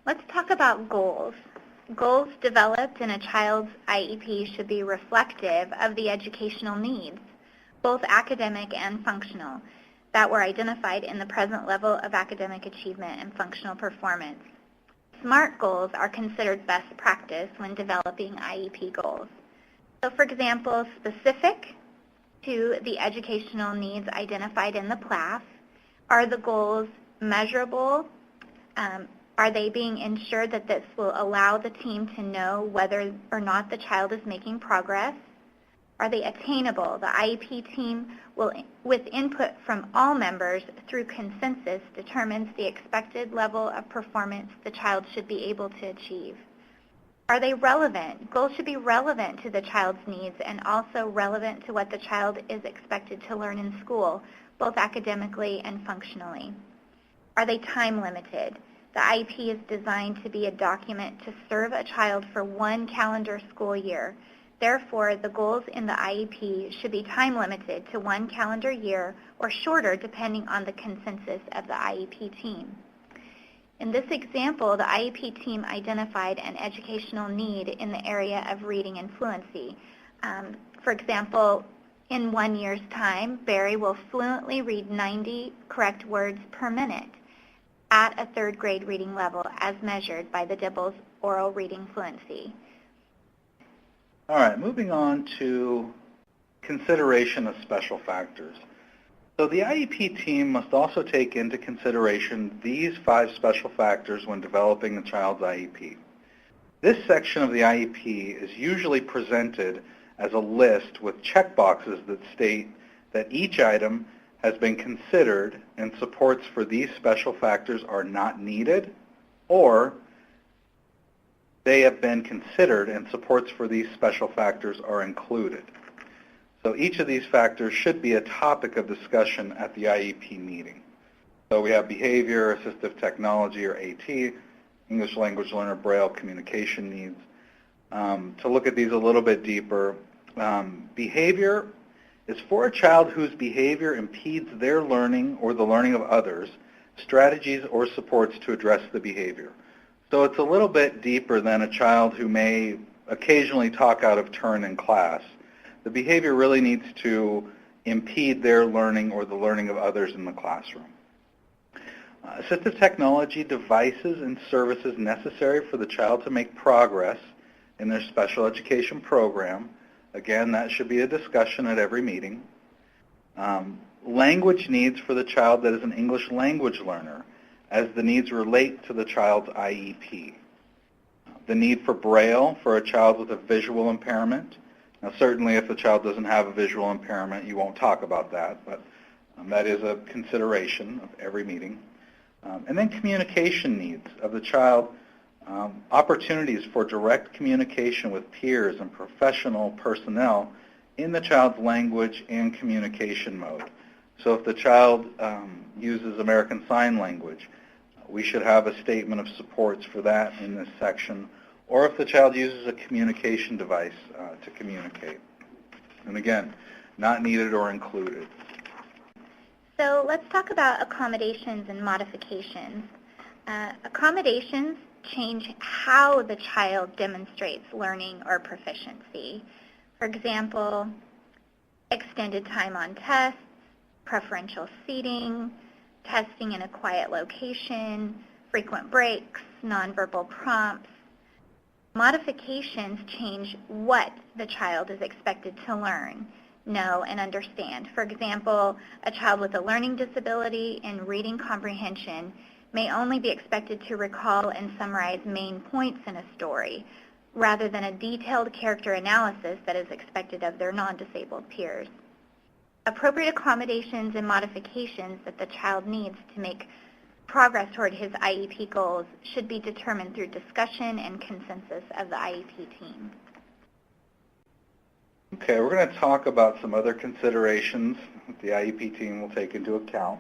Let's talk about goals. Goals developed in a child's IEP should be reflective of the educational needs, both academic and functional, that were identified in the present level of academic achievement and functional performance. SMART goals are considered best practice when developing IEP goals. So, for example, specific to the educational needs identified in the class, are the goals measurable? Are they being ensured that this will allow the team to know whether or not the child is making progress? Are they attainable? The IEP team will, with input from all members through consensus, determines the expected level of performance the child should be able to achieve. Are they relevant? Goals should be relevant to the child's needs and also relevant to what the child is expected to learn in school, both academically and functionally. Are they time limited? The IEP is designed to be a document to serve a child for one calendar school year. Therefore, the goals in the IEP should be time limited to one calendar year or shorter depending on the consensus of the IEP team. In this example, the IEP team identified an educational need in the area of reading and fluency. For example, in 1 year's time, Barry will fluently read 90 correct words per minute at a third grade reading level as measured by the Dibbles oral reading fluency. All right, moving on to consideration of special factors. So the IEP team must also take into consideration these 5 special factors when developing a child's IEP. This section of the IEP is usually presented as a list with checkboxes that state that each item has been considered and supports for these special factors are not needed, or they have been considered and supports for these special factors are included. So each of these factors should be a topic of discussion at the IEP meeting. So we have behavior, assistive technology, or AT, English language learner, Braille, communication needs. To look at these a little bit deeper, behavior is for a child whose behavior impedes their learning or the learning of others, strategies or supports to address the behavior. So it's a little bit deeper than a child who may occasionally talk out of turn in class. The behavior really needs to impede their learning or the learning of others in the classroom. Assistive technology devices and services necessary for the child to make progress in their special education program. Again, that should be a discussion at every meeting. Language needs for the child that is an English language learner, as the needs relate to the child's IEP. The need for Braille for a child with a visual impairment. Now, certainly if the child doesn't have a visual impairment, you won't talk about that, but that is a consideration of every meeting. And then communication needs of the child, opportunities for direct communication with peers and professional personnel in the child's language and communication mode. So if the child uses American Sign Language, we should have a statement of supports for that in this section, or if the child uses a communication device to communicate. And again, not needed or included. So let's talk about accommodations and modifications. Accommodations change how the child demonstrates learning or proficiency. For example, extended time on tests, preferential seating, testing in a quiet location, frequent breaks, nonverbal prompts. Modifications change what the child is expected to learn, know, and understand. For example, a child with a learning disability in reading comprehension may only be expected to recall and summarize main points in a story, rather than a detailed character analysis that is expected of their non-disabled peers. Appropriate accommodations and modifications that the child needs to make progress toward his IEP goals should be determined through discussion and consensus of the IEP team. Okay, we're going to talk about some other considerations that the IEP team will take into account.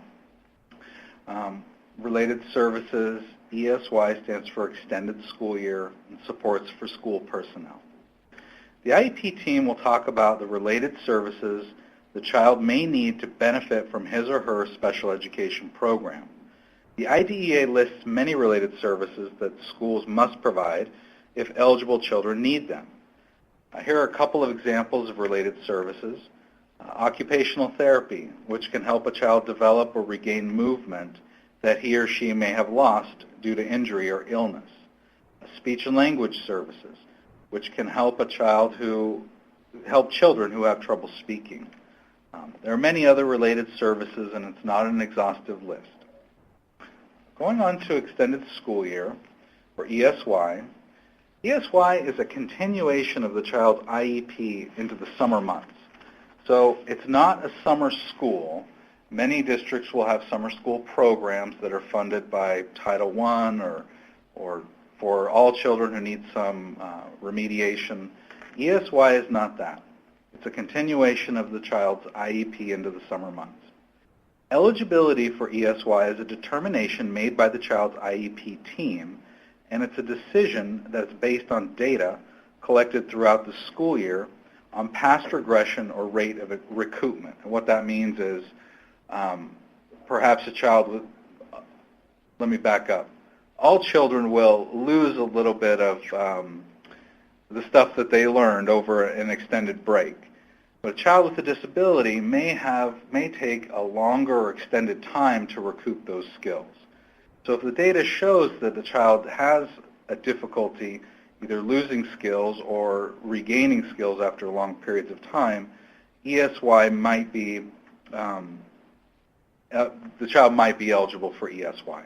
Related services, ESY stands for Extended School Year, and supports for school personnel. The IEP team will talk about the related services the child may need to benefit from his or her special education program. The IDEA lists many related services that schools must provide if eligible children need them. Here are a couple of examples of related services. Occupational therapy, which can help a child develop or regain movement that he or she may have lost due to injury or illness. Speech and language services, which can help children who have trouble speaking. There are many other related services, and it's not an exhaustive list. Going on to extended school year, or ESY. ESY is a continuation of the child's IEP into the summer months. So it's not a summer school. Many districts will have summer school programs that are funded by Title I or for all children who need some remediation. ESY is not that. It's a continuation of the child's IEP into the summer months. Eligibility for ESY is a determination made by the child's IEP team, and it's a decision that's based on data collected throughout the school year on past regression or rate of recoupment. And what that means is perhaps a child with, let me back up. All children will lose a little bit of the stuff that they learned over an extended break. But a child with a disability may take a longer or extended time to recoup those skills. So if the data shows that the child has a difficulty either losing skills or regaining skills after long periods of time, ESY might be, the child might be eligible for ESY.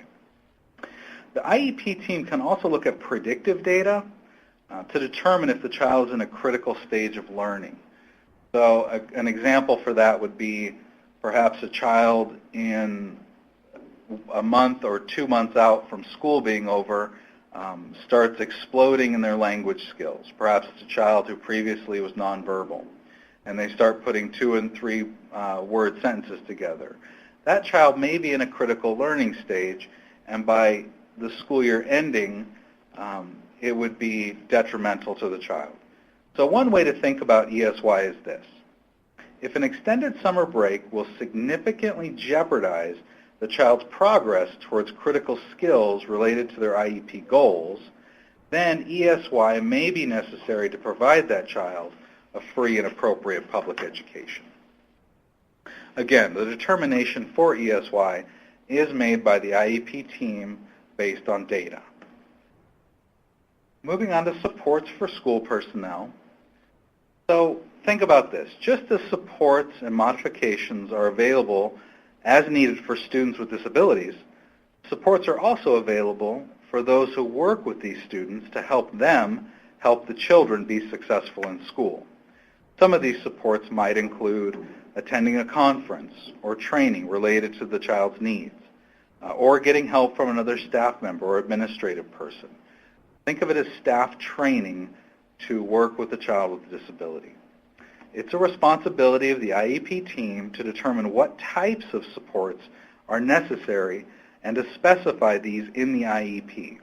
The IEP team can also look at predictive data to determine if the child is in a critical stage of learning. So an example for that would be perhaps a child in a month or 2 months out from school being over starts exploding in their language skills. Perhaps it's a child who previously was nonverbal, and they start putting 2 and 3 word sentences together. That child may be in a critical learning stage, and by the school year ending, it would be detrimental to the child. So one way to think about ESY is this. If an extended summer break will significantly jeopardize the child's progress towards critical skills related to their IEP goals, then ESY may be necessary to provide that child a free and appropriate public education. Again, the determination for ESY is made by the IEP team based on data. Moving on to supports for school personnel. So think about this. Just as supports and modifications are available as needed for students with disabilities, supports are also available for those who work with these students to help them help the children be successful in school. Some of these supports might include attending a conference or training related to the child's needs, or getting help from another staff member or administrative person. Think of it as staff training to work with a child with a disability. It's a responsibility of the IEP team to determine what types of supports are necessary and to specify these in the IEP.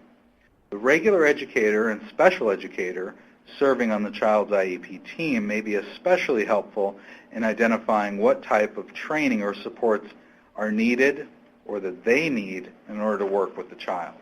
The regular educator and special educator serving on the child's IEP team may be especially helpful in identifying what type of training or supports are needed or that they need in order to work with the child.